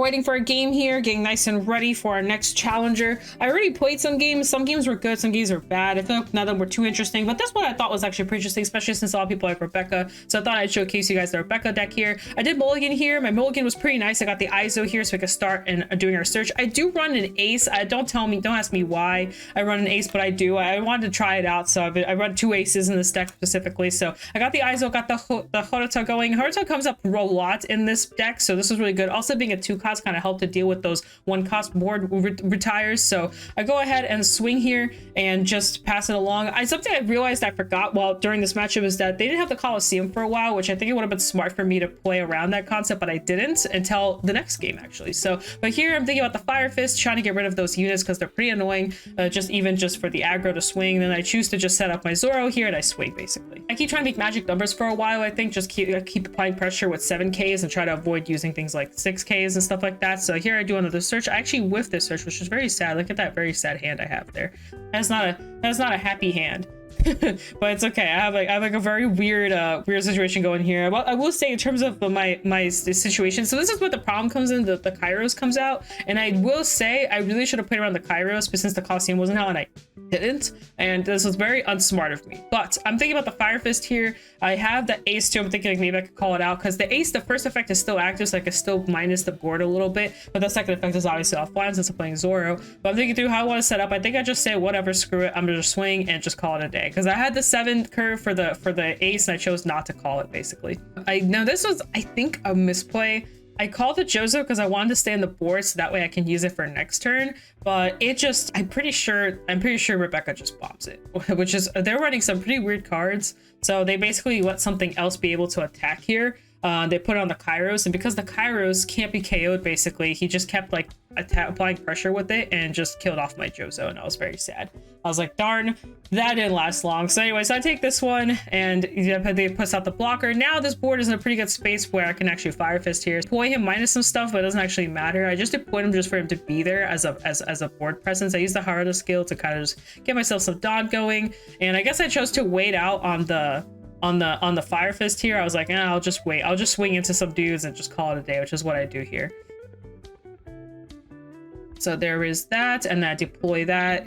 waiting for a game here, getting nice and ready for our next challenger. I already played some games. Some games were good, some games were bad. I feel like none of them were too interesting, but this one I thought was actually pretty interesting, especially since a lot of people like Rebecca. So I thought I'd showcase you guys the Rebecca deck here. I did mulligan here. My mulligan was pretty nice. I got the ISO here so we could start and doing our search. I do run an ace. Don't ask me why I run an ace, but I do. I wanted to try it out, so I run 2 aces in this deck specifically. So I got the ISO, got the Haruto going. Haruto comes up a lot in this deck, so this was really good. Also being a 2 cost kind of helped to deal with those 1 cost board retires. So I go ahead and swing here and just pass it along. Something I realized I forgot while during this matchup is that they didn't have the Coliseum for a while, which I think it would have been smart for me to play around that concept, but I didn't until the next game actually. So but here I'm thinking about the Fire Fist, trying to get rid of those units because they're pretty annoying, just for the aggro to swing. Then I choose to just set up my Zoro here and I swing basically. I keep trying to make magic numbers for a while. I think just keep applying pressure with 7Ks and try to avoid using things like 6Ks and stuff like that. So here I do another search. I actually whiffed this search, which is very sad. Look at that very sad hand I have there. That's not a happy hand. But it's okay. I have like a very weird situation going here. Well, I will say in terms of my situation, so this is what the problem comes in. The Kairos comes out, and I will say I really should have played around the Kairos, but since the Coliseum wasn't out and I didn't, and this was very unsmart of me. But I'm thinking about the Fire Fist here. I have the ace too. I'm thinking like maybe I could call it out because the ace, the first effect is still active, so I can still minus the board a little bit, but the second effect is obviously offline since I'm playing Zoro. But I'm thinking through how I want to set up. I think I just say whatever, screw it, I'm gonna just swing and just call it a day, because I had the 7 curve for the ace and I chose not to call it basically. Now this was, I think, a misplay. I called the Jozo because I wanted to stay on the board so that way I can use it for next turn, but it just, I'm pretty sure Rebecca just bombs it, which is, they're running some pretty weird cards. So they basically let something else be able to attack here. They put it on the Kairos, and because the Kairos can't be KO'd basically, he just kept like applying pressure with it and just killed off my Jozo, and I was very sad. I was like, darn, that didn't last long. So anyways, I take this one and they puts out the blocker. Now this board is in a pretty good space where I can actually Fire Fist here. Deploy him minus some stuff, but it doesn't actually matter. I just deployed him just for him to be there as a board presence. I used the Haruto skill to kind of just get myself some dodge going, and I guess I chose to wait out on the Fire Fist here. I was like, I'll just wait. I'll just swing into some dudes and just call it a day, which is what I do here. So there is that, and I deploy that,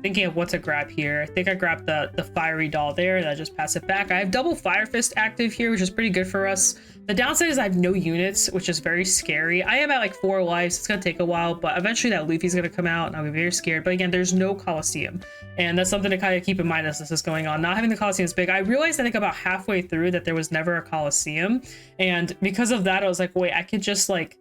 thinking of what to grab here. I think I grabbed the fiery doll there, and I just pass it back. I have double Fire Fist active here, which is pretty good for us. The downside is I have no units, which is very scary. I am at like 4 lives. It's gonna take a while, but eventually that Luffy's gonna come out and I'll be very scared. But again, there's no Coliseum, and that's something to kind of keep in mind as this is going on. Not having the Coliseum is big. I realized I think about halfway through that there was never a Coliseum, and because of that I was like, wait, I could just like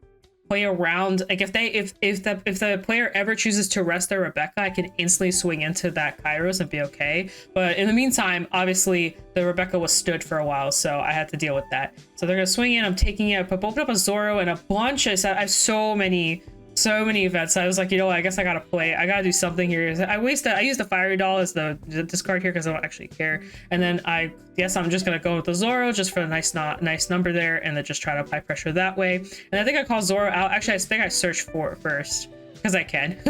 play around. Like if the player ever chooses to rest their Rebecca, I can instantly swing into that Kairos and be okay. But in the meantime, obviously the Rebecca was stood for a while, so I had to deal with that. So they're gonna swing in, I'm taking it, but open up a Zoro and a bunch. I have so many events. I was like, you know what, I guess I gotta do something here. I used the fiery doll as the discard here because I don't actually care, and then I guess I'm just gonna go with the Zoro just for a nice number there, and then just try to apply pressure that way. And I think I call Zoro out. Actually, I think I search for it first because I can.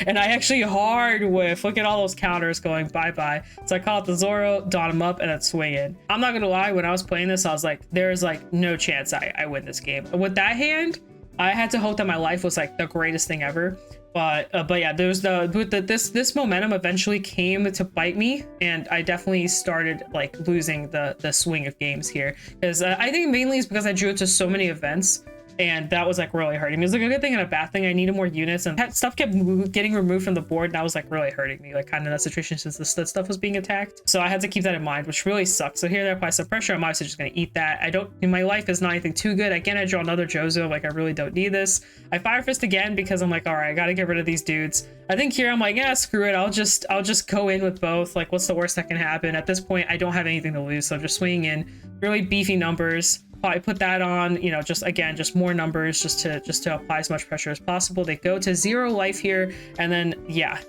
And I actually hard whiff. Look at all those counters going bye-bye. So I call it the Zoro, dot him up, and then swing in. I'm not gonna lie, when I was playing this I was like, there's like no chance I win this game. With that hand I had to hope that my life was like the greatest thing ever, but yeah, there's this momentum eventually came to bite me, and I definitely started like losing the swing of games here, because I think mainly it's because I drew it to so many events, and that was like really hurting me. It was like a good thing and a bad thing. I needed more units, and that stuff kept getting removed from the board, and that was like really hurting me, like kind of that situation since the stuff was being attacked. So I had to keep that in mind, which really sucks. So here they apply some pressure. I'm obviously just gonna eat that. My life is not anything too good. Again, I draw another Jozo. Like I really don't need this. I Fire Fist again because I'm like, all right, I gotta get rid of these dudes. I think here I'm like, yeah, screw it. I'll just go in with both. Like, what's the worst that can happen? At this point, I don't have anything to lose, so I'm just swinging in. Really beefy numbers. I put that on, you know, just more numbers just to apply as much pressure as possible. They go to 0 life here, and then yeah.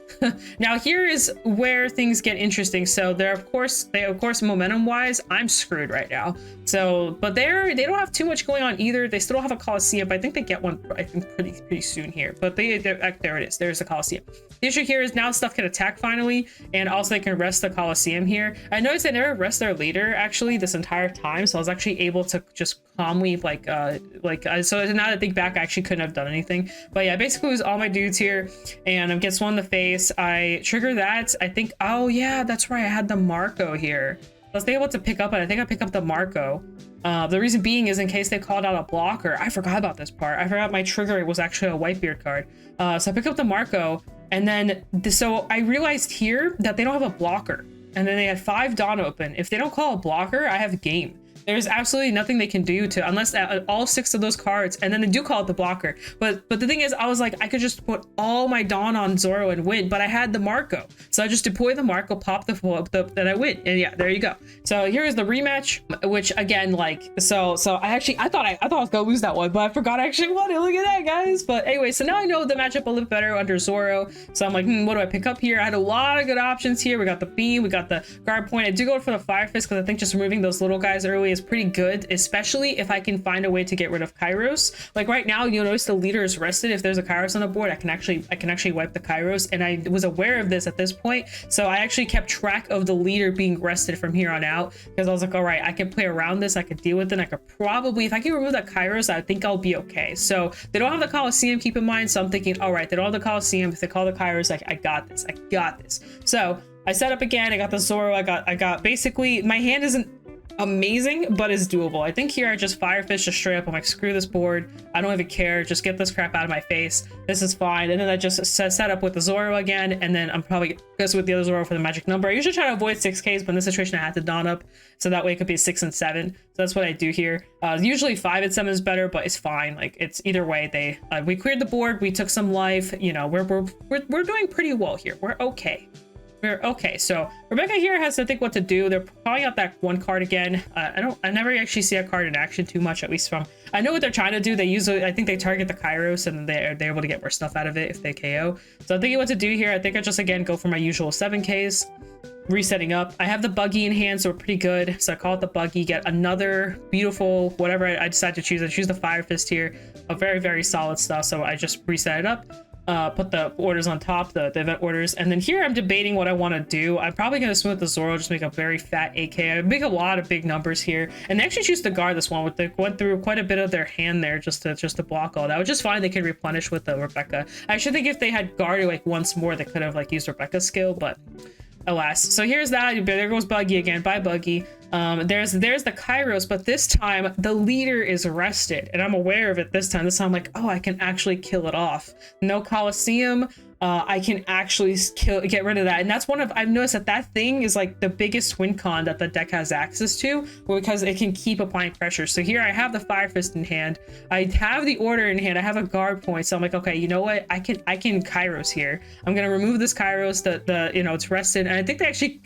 Now here is where things get interesting. So they of course momentum wise I'm screwed right now. So but they don't have too much going on either. They still don't have a Coliseum, but I think they get one, I think pretty soon here. But there it is. There's the Coliseum. The issue here is now stuff can attack finally, and also they can rest the Coliseum here. I noticed they never rest their leader actually this entire time, so I was actually able to just just calmly so now that I think back, I actually couldn't have done anything. But yeah, basically it was all my dudes here, and I gets one in the face. I trigger that. I think, oh yeah, that's right, I had the Marco here. I was able to pick up it. I think I picked up the Marco. The reason being is in case they called out a blocker. I forgot about this part. I forgot my trigger was actually a Whitebeard card. So I picked up the Marco, and then so I realized here that they don't have a blocker. And then they had 5 Dawn open. If they don't call a blocker, I have game. There's absolutely nothing they can do to, unless all 6 of those cards, and then they do call it the blocker. But the thing is, I was like, I could just put all my Dawn on Zoro and win, but I had the Marco. So I just deploy the Marco, pop then I win. And yeah, there you go. So here is the rematch, which again, like, so I thought I was gonna lose that one, but I forgot I actually won it. Look at that, guys. But anyway, so now I know the matchup a little better under Zoro. So I'm like, what do I pick up here? I had a lot of good options here. We got the beam, we got the guard point. I do go for the Fire Fist because I think just removing those little guys early is pretty good, especially if I can find a way to get rid of Kairos. Like right now, you'll notice the leader is rested. If there's a Kairos on the board, I can actually wipe the Kairos, and I was aware of this at this point, so I actually kept track of the leader being rested from here on out, because I was like, all right, I can play around this, I can deal with it, I could probably, if I can remove that Kairos, I think I'll be okay. So they don't have the Coliseum, keep in mind, so I'm thinking, all right, they don't have the Coliseum. If they call the Kairos, like, I got this. So I set up again, I got the Zoro, I got basically, my hand isn't amazing, but it's doable. I think here I just Fire Fist just straight up. I'm like, screw this board, I don't even care, just get this crap out of my face, this is fine. And then I just set up with the Zoro again, and then I'm probably goes with the other Zoro for the magic number. I usually try to avoid 6Ks, but in this situation I had to Dawn up, so that way it could be 6 and 7. So that's what I do here. Usually 5 and 7 is better, but it's fine. Like, it's either way. They we cleared the board, we took some life, you know, we're doing pretty well here. We're okay. Okay, so Rebecca here has to think what to do. They're calling out that one card again. I never actually see a card in action too much, at least from, I know what they're trying to do. They usually, I think they target the Kairos, and they're able to get more stuff out of it if they KO. So I'm thinking what to do here. I think I just, again, go for my usual 7Ks, resetting up. I have the buggy in hand, so we're pretty good. So I call it the buggy, get another beautiful, whatever I decide to choose. I choose the Fire Fist here. A very, very solid stuff. So I just reset it up. Put the orders on top, the event orders, and then here I'm debating what I want to do. I'm probably going to swim with the Zoro, just make a very fat AK. I make a lot of big numbers here, and they actually choose to guard this one. With they went through quite a bit of their hand there just to block all that, which is fine. They can replenish with the Rebecca. I actually think if they had guarded like once more, they could have like used Rebecca's skill, but alas. So here's that. There goes Buggy again. Bye, Buggy. There's the Kairos, but this time the leader is arrested, and I'm aware of it this time. This time I'm like, oh, I can actually kill it off. No Coliseum. I can actually get rid of that, and that's one of, I've noticed that thing is like the biggest win con that the deck has access to, because it can keep applying pressure. So here I have the Fire Fist in hand, I have the order in hand, I have a guard point, so I'm like, okay, you know what, I can Kairos here. I'm gonna remove this Kairos, the you know, it's rested, and I think they actually,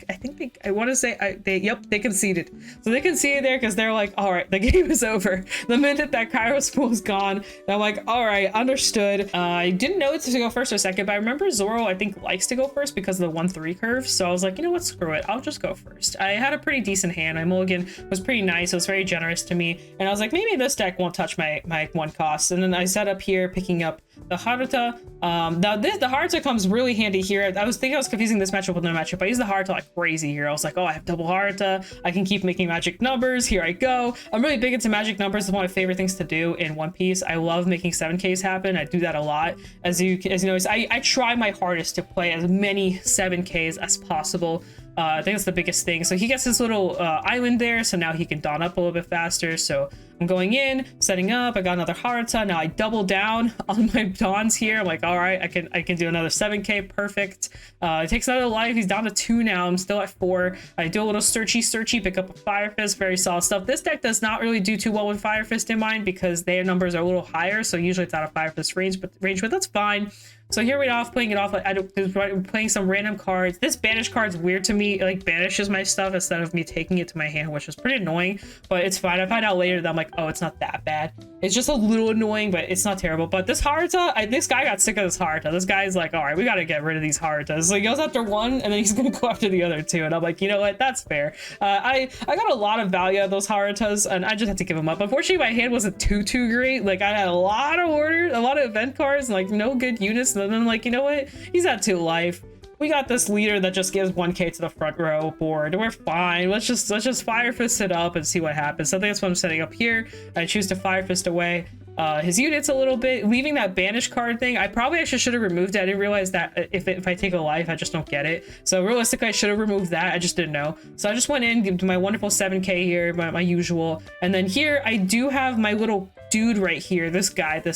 I want to say they conceded. So they conceded there because they're like, all right, the game is over the minute that Kairos pool is gone. And I'm like, all right, understood. I didn't know it's to go first or second, but I remember Zoro, I think, likes to go first because of the 1-3 curve. So I was like, you know what, screw it, I'll just go first. I had a pretty decent hand. My mulligan was pretty nice. It was very generous to me, and I was like, maybe this deck won't touch my 1 cost. And then I set up here, picking up the Haruta. Now the Haruta comes really handy here. I was confusing this matchup with another matchup. I used the Haruta like crazy here. I was like, oh, I have double Haruta, I can keep making magic numbers. Here I go. I'm really big into magic numbers. It's one of my favorite things to do in One Piece. I love making 7Ks happen. I do that a lot. As you notice, I try my hardest to play as many 7Ks as possible. I think that's the biggest thing. So he gets this little island there, so now he can Dawn up a little bit faster. So I'm going in, setting up. I got another Haruta. Now I double down on my Dawns here. I'm like, all right, I can do another 7K. Perfect. It takes another life. He's down to 2 now. I'm still at 4. I do a little searchy, pick up a Fire Fist. Very solid stuff. This deck does not really do too well with Fire Fist in mind because their numbers are a little higher. So usually it's out of Fire Fist range, but that's fine. So here we're playing it off. I'm playing some random cards. This banish card's weird to me. It like banishes my stuff instead of me taking it to my hand, which is pretty annoying, but it's fine. I find out later that I'm like, oh, it's not that bad. It's just a little annoying, but it's not terrible. But this Haruta, this guy got sick of this Haruta. This guy's like, all right, we got to get rid of these Harutas. So he goes after one, and then he's going to go after the other 2. And I'm like, you know what? That's fair. I got a lot of value out of those Harutas, and I just had to give them up. Unfortunately, my hand wasn't too great. Like, I had a lot of orders, a lot of event cards, and like no good units. And then I'm like, you know what? He's at 2 life. we got this leader that just gives 1k to the front row board. We're fine. Let's just fire fist it up and see what happens. So I think that's what I'm setting up here. I choose to fire fist away his units a little bit, leaving that banish card thing. I probably actually should have removed it. I didn't realize that if I take a life, I just don't get it. So realistically, I should have removed that. I just didn't know. So I just went in to my wonderful 7k here, my usual. And then here I do have my little dude right here, this guy, that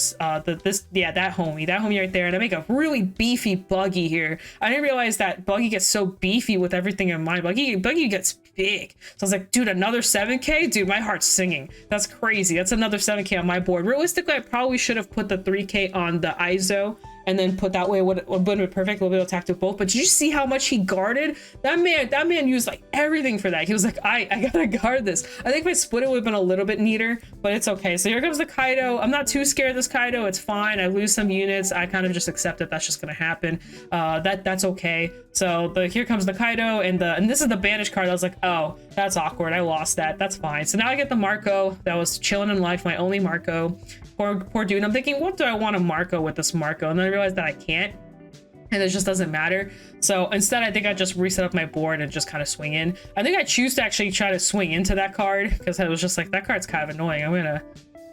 homie right there, and I make a really beefy buggy here. I didn't realize that buggy gets so beefy with everything in mind. Buggy gets big. So I was like, dude, another 7k? Dude, my heart's singing. That's crazy. That's another 7k on my board. Realistically, I probably should have put the 3k on the ISO and then put that way would have been perfect. We'll be able to attack with both. But did you see how much he guarded? That man used like everything for that. He was like, I gotta guard this. I think if I split it would have been a little bit neater, but it's okay. So here comes the Kaido. I'm not too scared of this Kaido. It's fine. I lose some units. I kind of just accept it. That's just gonna happen. That's okay. So here comes the Kaido, and this is the banish card. I was like, oh, that's awkward. I lost that. That's fine. So now I get the Marco that was chilling in life, my only Marco. Poor dude. I'm thinking, what do I want to Marco with this Marco? And then I realized that I can't, and it just doesn't matter. So instead, I think I just reset up my board and just kind of swing in. I think I choose to actually try to swing into that card because I was just like, that card's kind of annoying. I'm gonna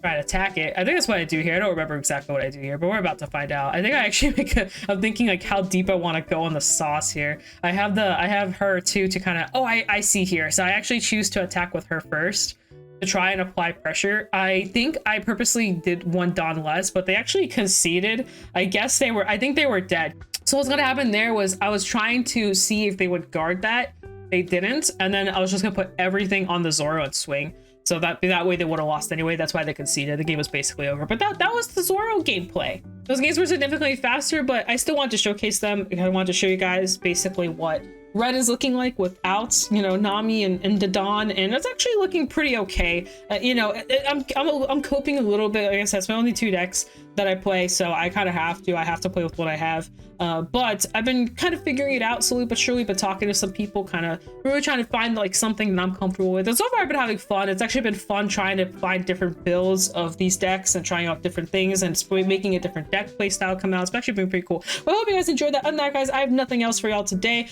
try to attack it. I think that's what I do here. I don't remember exactly what I do here, but we're about to find out. I think I actually I'm thinking like how deep I want to go on the sauce here. I have her too to kind of, oh, I see here. So I actually choose to attack with her first to try and apply pressure. I think I purposely did one Don less, but they actually conceded. I think they were dead. So what's gonna happen there was I was trying to see if they would guard that. They didn't, and then I was just gonna put everything on the Zoro and swing. So that way they would have lost anyway. That's why they conceded. The game was basically over. But that was the Zoro gameplay. Those games were significantly faster, but I still want to showcase them. I wanted to show you guys basically what Red is looking like without, you know, Nami and Dodon, and it's actually looking pretty okay. You know, I'm coping a little bit. Like I said, it's my only 2 decks that I play, so I kind of have to play with what I have. But I've been kind of figuring it out slowly but surely, but talking to some people, kind of really trying to find like something that I'm comfortable with. And so far I've been having fun. It's actually been fun trying to find different builds of these decks and trying out different things and making a different deck play style come out. It's actually been pretty cool. Well, I hope you guys enjoyed that. Other than that, guys, I have nothing else for y'all today.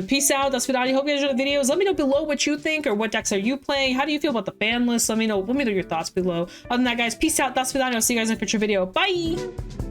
Peace out. That's Vidani. Hope you guys enjoyed the videos. Let me know below what you think, or what decks are you playing. How do you feel about the ban list? Let me know your thoughts below. Other than that, guys, peace out. That's Vidani. I'll see you guys in a future video. Bye.